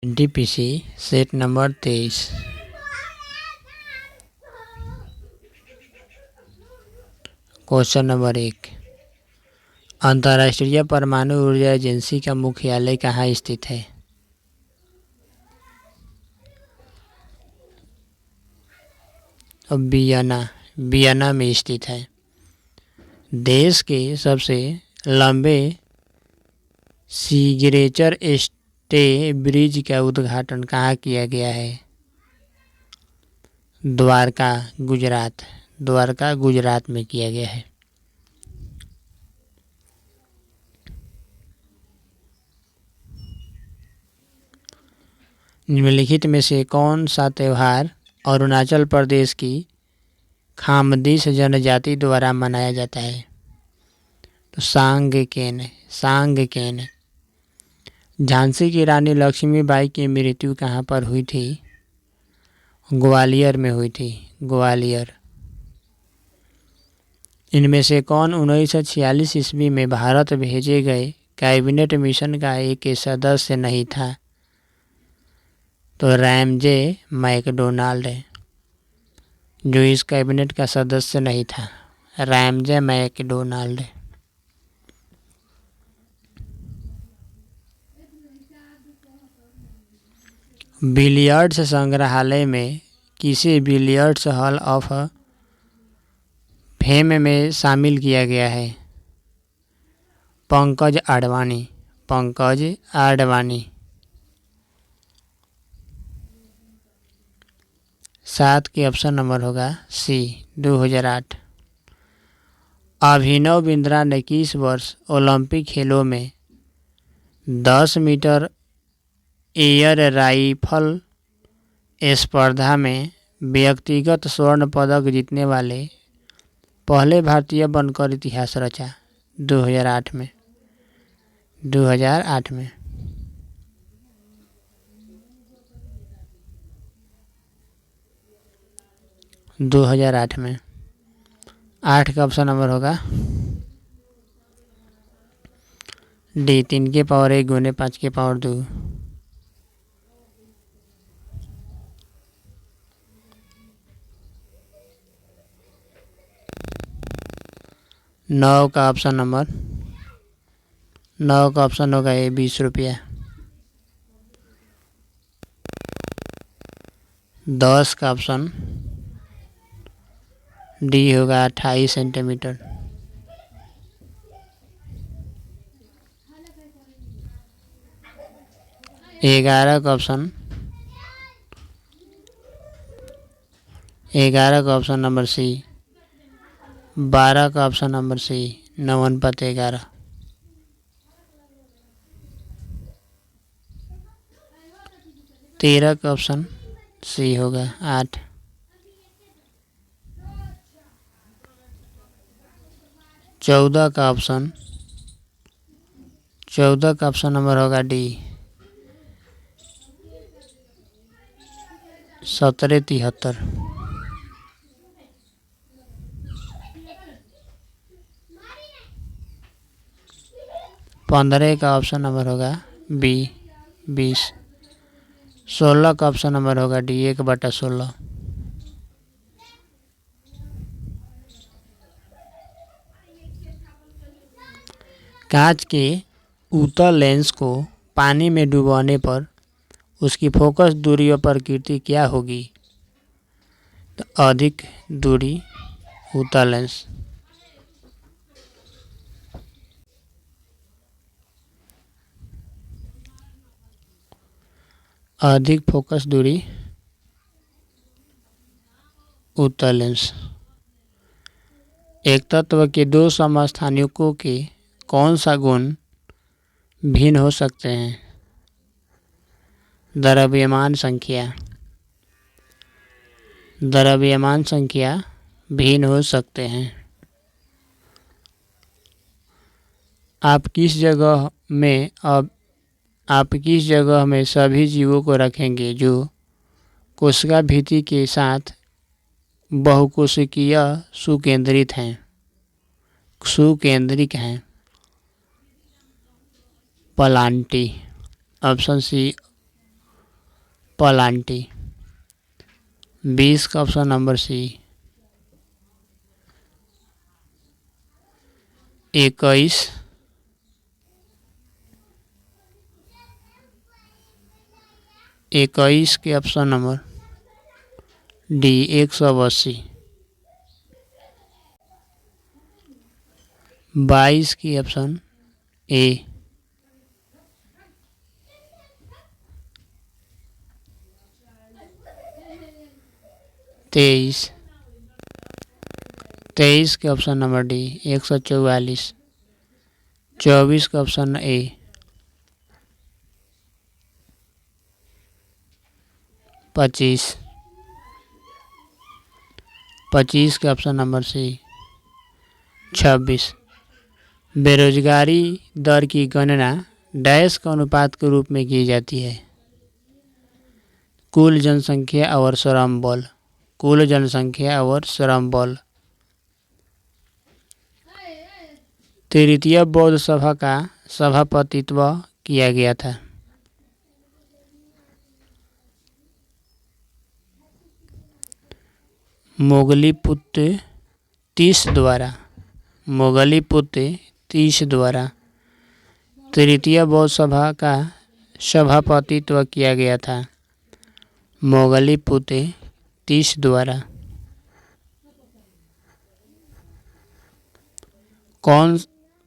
NTPC set number 23। Question number 1, अंतर्राष्ट्रीय परमाणु ऊर्जा एजेंसी का मुख्यालय कहाँ स्थित है? वियना में स्थित है। देश के सबसे लंबे सिग्नेचर स्टे ब्रिज का उद्घाटन कहाँ किया गया है? द्वारका गुजरात में किया गया है। निम्नलिखित में से कौन सा त्यौहार अरुणाचल प्रदेश की खामदीस जनजाति द्वारा मनाया जाता है? तो सांगकेन। झांसी की रानी लक्ष्मीबाई की मृत्यु कहाँ पर हुई थी? ग्वालियर में हुई थी। इनमें से कौन 1946 ईस्वी में भारत भेजे गए कैबिनेट मिशन का एक सदस्य नहीं था? तो रैमजे मैकडोनाल्ड, जो इस कैबिनेट का सदस्य नहीं था, रैमजे मैकडोनाल्ड। बिलियर्ड्स संग्रहालय में किसे बिलियर्ड्स हॉल ऑफ फेम में शामिल किया गया है? पंकज आडवाणी। 7 के ऑप्शन नंबर होगा सी, 2008। अभिनव बिंद्रा ने किस वर्ष ओलंपिक खेलों में 10 मीटर एयर राइफल स्पर्धा में व्यक्तिगत स्वर्ण पदक जीतने वाले पहले भारतीय बनकर इतिहास रचा? 2008 में। 2008 में 8 का ऑप्शन नंबर होगा डी, 3 के पावर 1 गुने 5 के पावर 2। 9 का ऑप्शन होगा ए, 20 रुपया। 10 का ऑप्शन डी होगा 28 सेंटीमीटर। 11 का ऑप्शन नंबर सी। 12 का ऑप्शन नंबर सी, 9/11। 13 का ऑप्शन सी होगा 8। 14 का ऑप्शन नंबर होगा डी, 1773। 15 का ऑप्शन नंबर होगा बी, 20। 16 का ऑप्शन नंबर होगा डी, 1/16। कांच के उत्तल लेंस को पानी में डुबाने पर उसकी फोकस दूरी और प्रकृति क्या होगी? तो अधिक दूरी उत्तल लेंस। अधिक फोकस दूरी उत्तल लेंस। एक तत्व के 2 समस्थानिकों के कौन सा गुण भिन्न हो सकते हैं? द्रव्यमान संख्या भिन्न हो सकते हैं। आप किस जगह में सभी जीवों को रखेंगे जो कोशिका भित्ति के साथ बहुकोशिकीय सुकेंद्रिक हैं? प्लांटी। Option C पलांटी। 20 का ऑप्शन नंबर सी। 21, 21 के ऑप्शन नंबर डी 180। 22 की ऑप्शन ए। 23, 23 के ऑप्शन नंबर डी 144। 24 का ऑप्शन ए। 25, 25 के ऑप्शन नंबर सी। 26, बेरोजगारी दर की गणना डैश के अनुपात के रूप में की जाती है। कुल जनसंख्या और श्रम बल। कुल जनसंख्या और श्रम बल। तृतीय बौद्ध सभा का सभापतित्व किया गया था। मोगलीपुत्र तीस द्वारा। मोगलीपुत्र तीस द्वारा तृतीय बौद्ध सभा का सभापतित्व किया गया था। मोगलीपुत्र तीस द्वारा।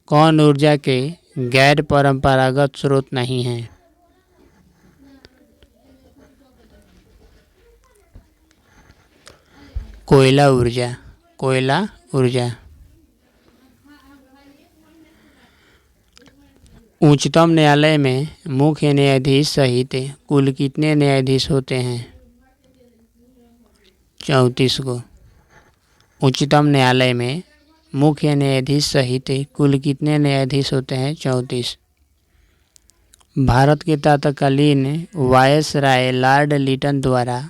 कौन ऊर्जा के गैर परंपरागत स्रोत नहीं हैं? कोयला ऊर्जा। कोयला ऊर्जा। उच्चतम न्यायालय में मुख्य न्यायाधीश सहित कुल कितने न्यायाधीश होते हैं? 34 को। उच्चतम न्यायालय में मुख्य न्यायाधीश सहित कुल कितने न्यायाधीश होते हैं? 34। भारत के तत्कालीन वायसराय लॉर्ड लिटन द्वारा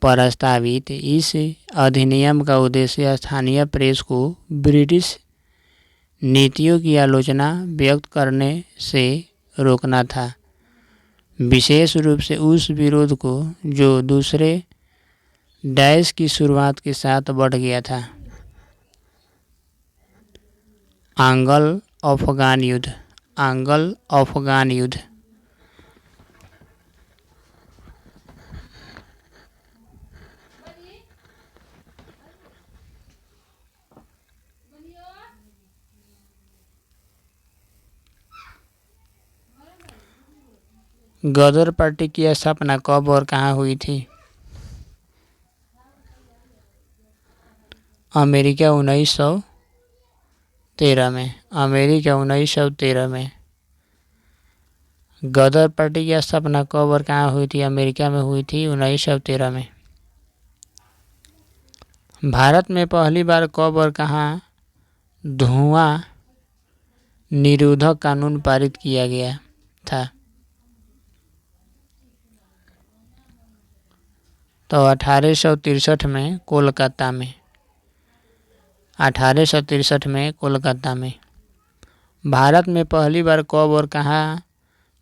प्रस्तावित इस अधिनियम का उद्देश्य स्थानीय प्रेस को ब्रिटिश नीतियों की आलोचना व्यक्त करने से रोकना था, विशेष रूप से उस विरोध को जो दूसरे डैश की शुरुआत के साथ बढ़ गया था। आंग्ल अफगान युद्ध। आंग्ल अफगान युद्ध। गदर पार्टी की स्थापना कब और कहाँ हुई थी? अमेरिका 1913 में। अमेरिका 1913 में। गदर पार्टी की स्थापना कब और कहाँ हुई थी? अमेरिका में हुई थी 1913 में। भारत में पहली बार कब और कहाँ धुआं निरोधक कानून पारित किया गया था? तो 1863 में कोलकाता में। 1863 में कोलकाता में। भारत में पहली बार कब और कहाँ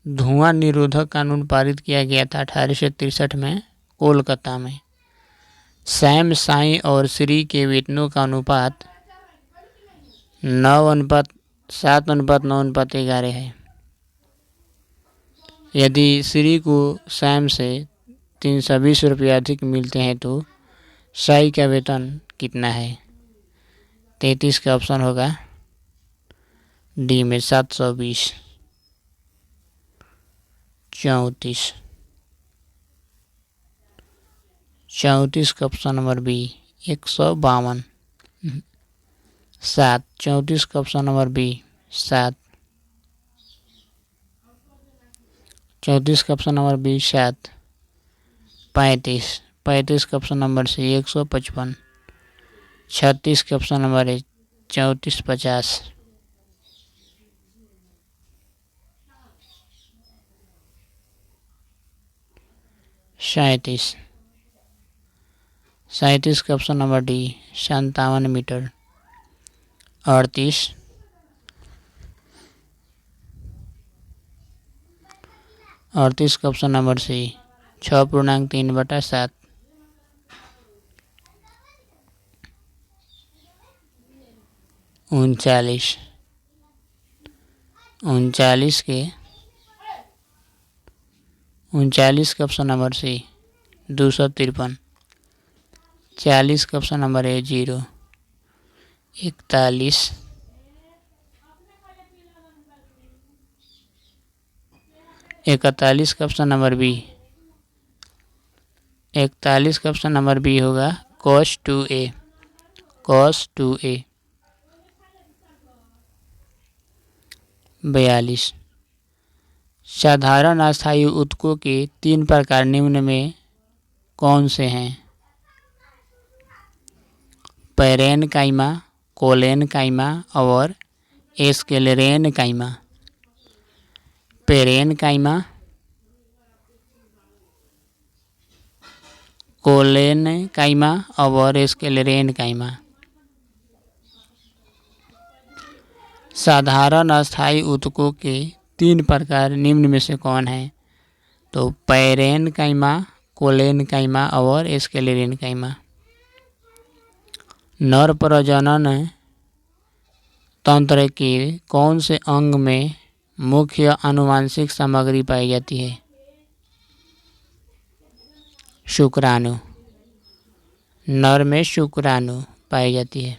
धुआं निरोधक कानून पारित किया गया था? 1863 में कोलकाता में। सैम साई और श्री के वेतनों का अनुपात 9:7:9:11 है। यदि श्री को सैम से 320 रुपये अधिक मिलते हैं तो साई का वेतन कितना है? 33 का ऑप्शन होगा डी में 720। 34। 34 का ऑप्शन नंबर बी 152। 7। 34 का ऑप्शन नंबर बी 7। 34 का ऑप्शन नंबर बी 7। 35। 35 का ऑप्शन नंबर सी 155। 36 का ऑप्शन नंबर है 3450। 37। 37 का ऑप्शन नंबर डी 57 मीटर। 38। 38 का ऑप्शन नंबर सी 6.3/7। 39 के ऑप्शन नंबर सी 253। 40 का ऑप्शन नंबर ए 0। 41। 41 का ऑप्शन नंबर बी। 41 का ऑप्शन नंबर बी होगा cos 2a। 42। साधारण अस्थायी ऊतकों के 3 प्रकार निम्न में कौन से हैं? पैरेनकाइमा, कोलेनकाइमा और स्क्लेरेनकाइमा। पैरेनकाइमा, कोलेनकाइमा और स्क्लेरेनकाइमा। साधारण अस्थायी ऊतकों के 3 प्रकार निम्न में से कौन है? तो पैरेनकाइमा, कोलेनकाइमा और स्क्लेरेनकाइमा। नर प्रजनन तंत्र के कौन से अंग में मुख्य आनुवंशिक सामग्री पाई जाती है? शुक्राणु। नर में शुक्राणु पाई जाती है।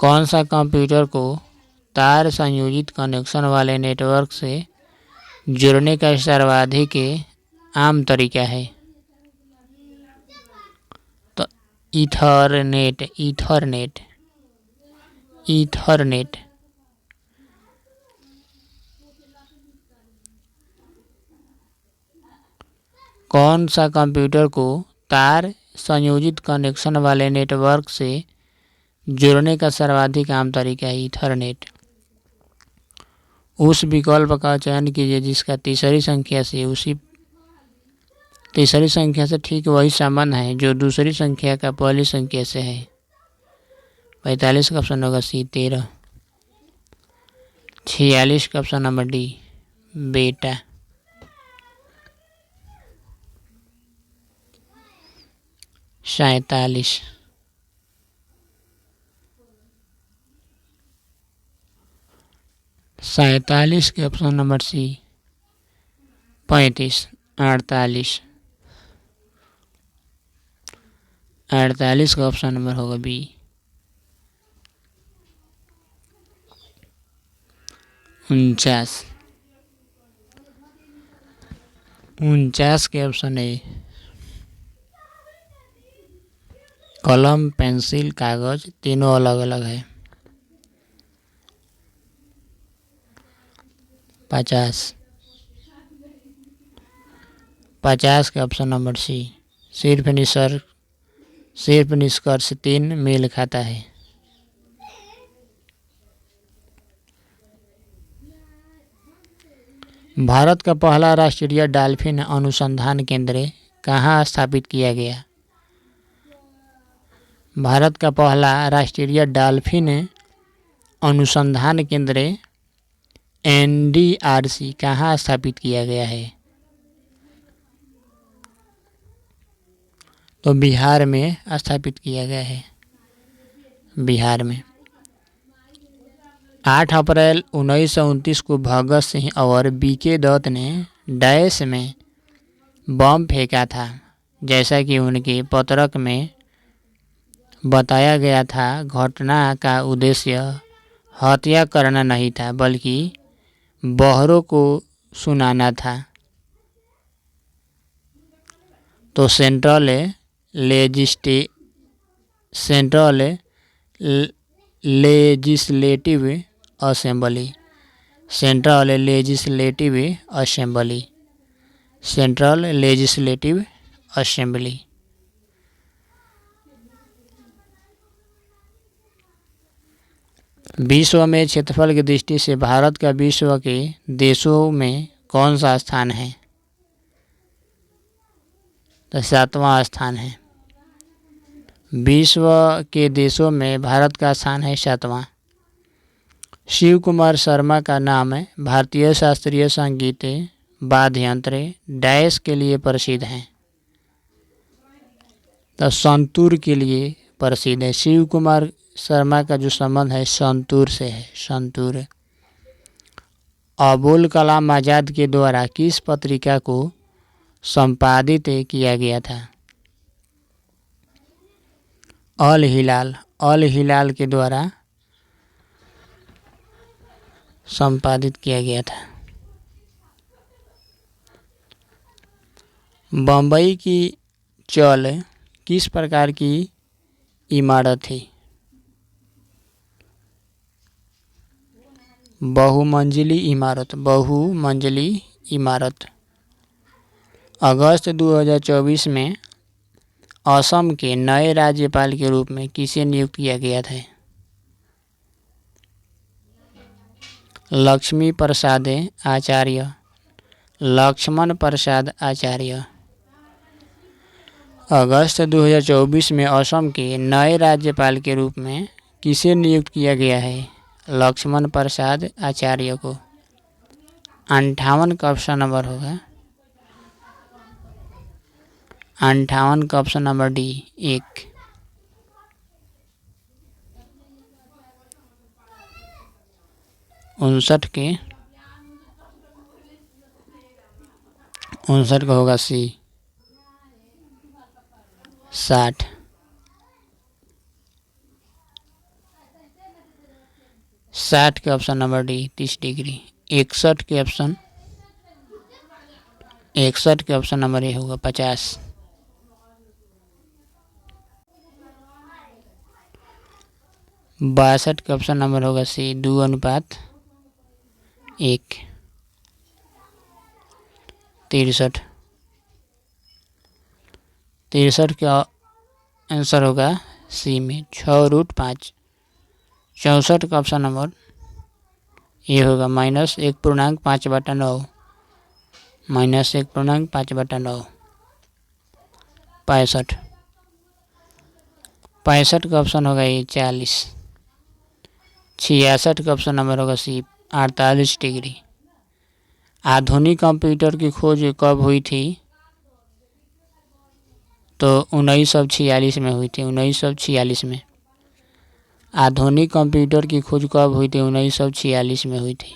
कौन सा कंप्यूटर को तार संयोजित कनेक्शन वाले नेटवर्क से जुड़ने का सर्वाधिक आम तरीका है? तो ईथरनेट। कौन सा कंप्यूटर को तार संयोजित कनेक्शन वाले नेटवर्क से जुड़ने का सर्वाधिक आम तरीका है? ईथरनेट। उस विकल्प का चयन कीजिए जिसका तीसरी संख्या से ठीक वही संबंध है जो दूसरी संख्या का पहली संख्या से है। 45 का ऑप्शन होगा सी 13। 46 का ऑप्शन नंबर डी बेटा। 47। 47 के ऑप्शन नंबर सी 35। 48। 48 का ऑप्शन नंबर होगा बी 49। 49 के ऑप्शन है कलम, पेंसिल, कागज तीनों अलग अलग है। 50। 50 का ऑप्शन नंबर सी सिर्फ निष्कर्ष 3 मेल खाता है। भारत का पहला राष्ट्रीय डॉल्फिन अनुसंधान केंद्र कहाँ स्थापित किया गया? भारत का पहला राष्ट्रीय डॉल्फिन अनुसंधान केंद्र NDRC कहाँ स्थापित किया गया है? तो बिहार में स्थापित किया गया है। बिहार में 8 अप्रैल 1929 को भगत सिंह और BK दत्त ने डैश में बम फेंका था। जैसा कि उनके पत्रक में बताया गया था, घटना का उद्देश्य हत्या करना नहीं था बल्कि बहरों को सुनाना था। तो सेंट्रल लेजिस्लेटिव असेंबली। विश्व में क्षेत्रफल की दृष्टि से भारत का विश्व के देशों में कौन सा स्थान है? तो 7वां स्थान है। विश्व के देशों में भारत का स्थान है 7वां। शिव कुमार शर्मा का नाम भारतीय शास्त्रीय संगीत वाद्य यंत्र डैश के लिए प्रसिद्ध हैं। तो संतूर के लिए प्रसिद्ध है। शिव कुमार शर्मा का जो संबंध है संतूर से है। संतूर। अबुल कलाम आज़ाद के द्वारा किस पत्रिका को संपादित किया गया था? अल हिलाल। अल हिलाल के द्वारा संपादित किया गया था। बम्बई की चल किस प्रकार की इमारत थी? बहुमंजिली इमारत। बहुमंजिली इमारत। अगस्त 2024 में असम के नए राज्यपाल के रूप में किसे नियुक्त किया गया था? लक्ष्मी प्रसाद आचार्य। लक्ष्मण प्रसाद आचार्य। अगस्त 2024 में असम के नए राज्यपाल के रूप में किसे नियुक्त किया गया है? लक्ष्मण प्रसाद आचार्य को। 58 का ऑप्शन नंबर होगा। 58 का ऑप्शन नंबर डी 1। उनसठ का होगा सी 60। 60 के ऑप्शन नंबर डी 30 डिग्री। 61 के ऑप्शन नंबर ए होगा 50। 62 का ऑप्शन नंबर होगा सी 2:1। 63 का आंसर होगा सी में 6√5। 64 का ऑप्शन नंबर ये होगा -1.5/9। -1.5/9। 65 का ऑप्शन होगा ये 40। 66 का ऑप्शन नंबर होगा सी 48 डिग्री। आधुनिक कंप्यूटर की खोज कब हुई थी? तो 1946 में हुई थी। 1946 में। आधुनिक कंप्यूटर की खोज कब हुई थी? 1946 में हुई थी।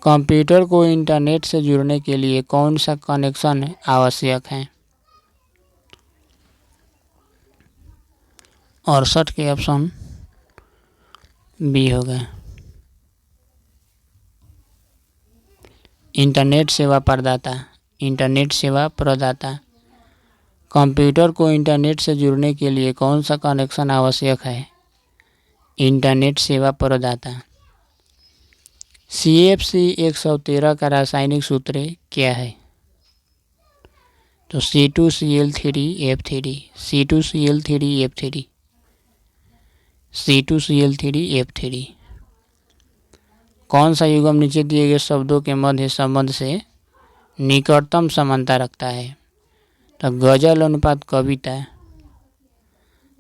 कंप्यूटर को इंटरनेट से जुड़ने के लिए कौन सा कनेक्शन आवश्यक है? 68 के ऑप्शन बी होगा। इंटरनेट सेवा प्रदाता। इंटरनेट सेवा प्रदाता। कंप्यूटर को इंटरनेट से जुड़ने के लिए कौन सा कनेक्शन आवश्यक है? इंटरनेट सेवा प्रदाता। CFC 113 का रासायनिक सूत्र क्या है? तो C2Cl3F3। C2Cl3F3। C2Cl3F3। कौन सा युग्म नीचे दिए गए शब्दों के मध्य संबंध से निकटतम समानता रखता है? तो गजल अनुपात कविता।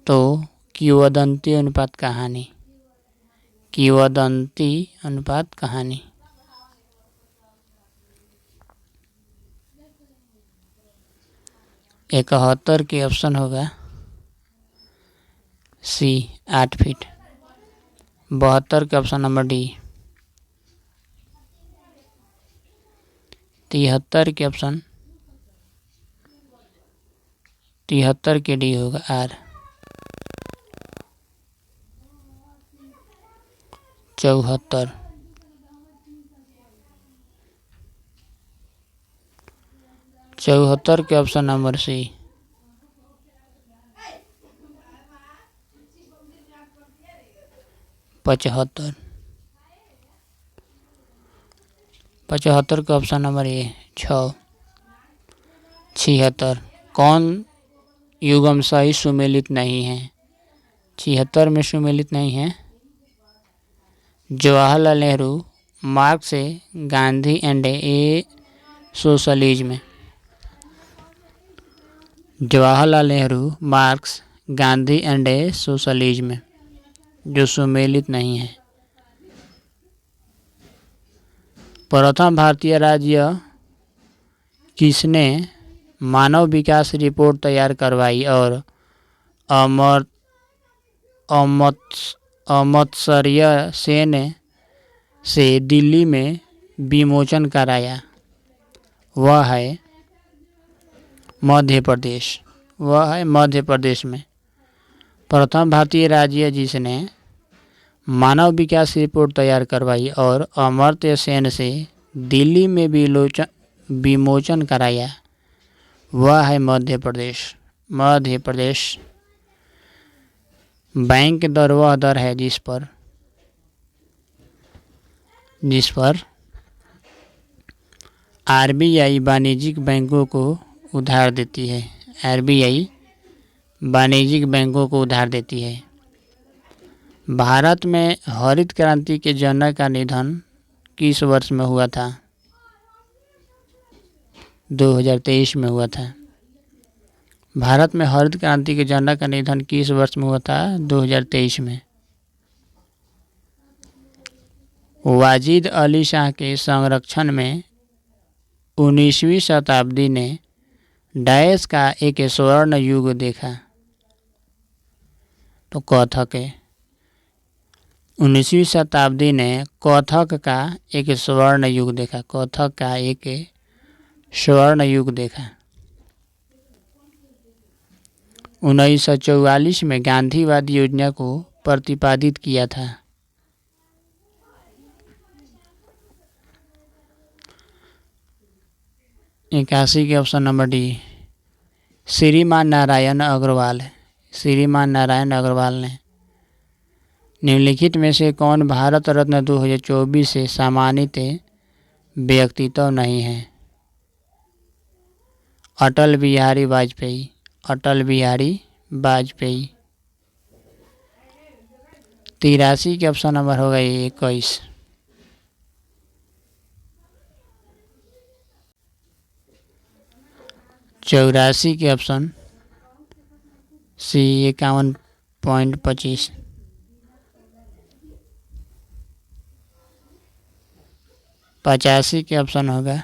तो किंवदंती अनुपात कहानी। किंवदंती अनुपात कहानी। इकहत्तर के ऑप्शन होगा सी 8 फीट। 72 के ऑप्शन नंबर डी। 73 के ऑप्शन 73 के डी होगा आर। 74। 74 के ऑप्शन नंबर सी। 75। 75 का ऑप्शन नंबर ए 6। 76 कौन युग्म सही सुमेलित नहीं है? 76 में सुमेलित नहीं है। Jawaharlal Nehru, marks, Gandhi and A socialism. Jawaharlal Nehru, marks, Gandhi and A socialism. जो सुमेलित नहीं है। प्रथम भारतीय राज्य किसने मानव विकास रिपोर्ट तैयार करवाई और अमर्त्य सेन से दिल्ली में विमोचन कराया? वह है मध्य प्रदेश। वह है मध्य प्रदेश में। प्रथम भारतीय राज्य जिसने मानव विकास रिपोर्ट तैयार करवाई और अमर्त्य सेन से दिल्ली में विमोचन कराया, वह है मध्य प्रदेश। मध्य प्रदेश। बैंक दर वह दर है जिस पर आरबीआई वाणिज्यिक बैंकों को उधार देती है। आरबीआई वाणिज्यिक बैंकों को उधार देती है। भारत में हरित क्रांति के जनक का निधन किस वर्ष में हुआ था? 2023 में हुआ था। भारत में हरित क्रांति के जनक का निधन किस वर्ष में हुआ था? 2023 में। वाजिद अली शाह के संरक्षण में 19वीं शताब्दी ने डैश का एक स्वर्ण युग देखा। तो कथक है। 19वीं शताब्दी ने कथक का एक स्वर्ण युग देखा। कथक का एक स्वर्ण युग देखा। 1944 में गांधीवाद योजना को प्रतिपादित किया था। इक्यासी के ऑप्शन नंबर डी, श्रीमान नारायण अग्रवाल। श्रीमान नारायण अग्रवाल ने। निम्नलिखित में से कौन भारत रत्न 2024 से सम्मानित व्यक्तित्व नहीं है? अटल बिहारी वाजपेयी। अटल बिहारी वाजपेयी। 83 के ऑप्शन नंबर होगा 21। चौरासी के ऑप्शन सी 51.25। 85 के ऑप्शन होगा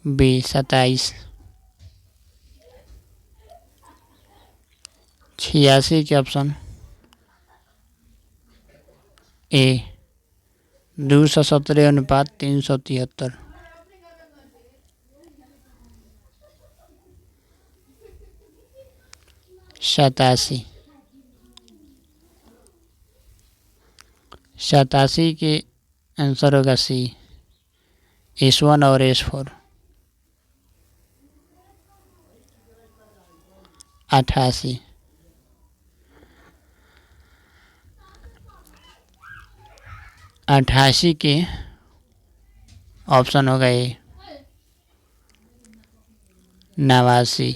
बी 27। 86 के ऑप्शन ए 217:373। 87 के आंसर होगा सी S1 और S4। 88 88 के ऑप्शन होगा ए 89।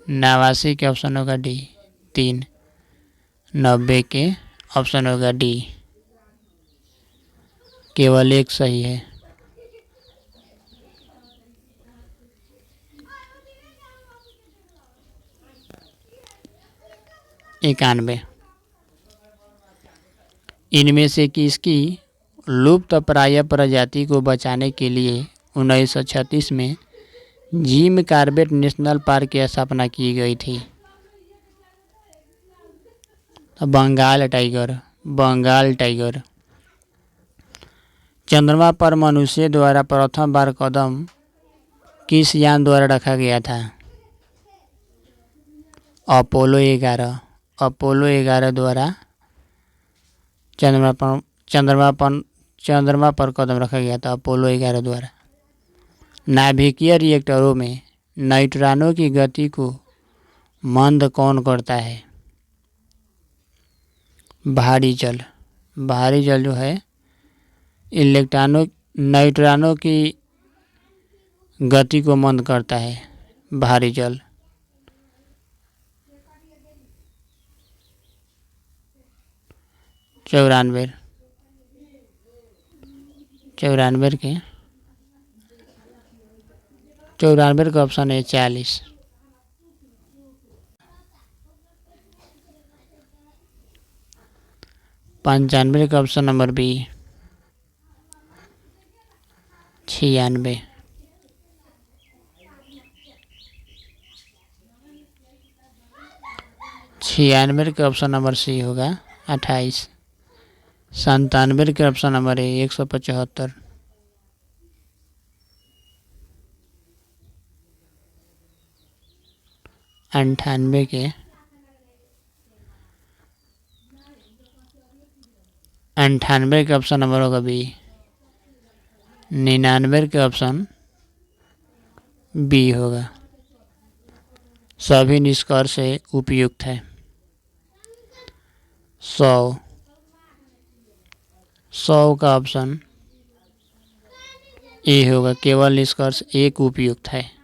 89 के ऑप्शन होगा डी 3। 90 के ऑप्शन होगा डी। केवल एक सही है। 91। इनमें से किसकी लुप्त प्राय प्रजाति को बचाने के लिए 1936 में जिम कॉर्बेट नेशनल पार्क की स्थापना की गई थी? बंगाल टाइगर। बंगाल टाइगर। चंद्रमा पर मनुष्य द्वारा प्रथम बार कदम किस यान द्वारा रखा गया था? अपोलो 11। अपोलो 11 द्वारा चंद्रमा पर कदम रखा गया था अपोलो 11 द्वारा। नाभिकीय रिएक्टरों में न्यूट्रॉनों की गति को मंद कौन करता है? भारी जल। भारी जल जो है न्यूट्रॉनों की गति को मंद करता है भारी जल। 94। 94 के 94 का ऑप्शन है 40। 95 का ऑप्शन नंबर बी 96। 96 का ऑप्शन नंबर सी होगा 28। 97 के ऑप्शन नंबर ए 175। 98 के 98 के ऑप्शन नंबर होगा बी। 99 के ऑप्शन बी होगा। सभी निष्कर्ष से उपयुक्त है। 100 का ऑप्शन ए होगा। केवल निष्कर्ष एक उपयुक्त है।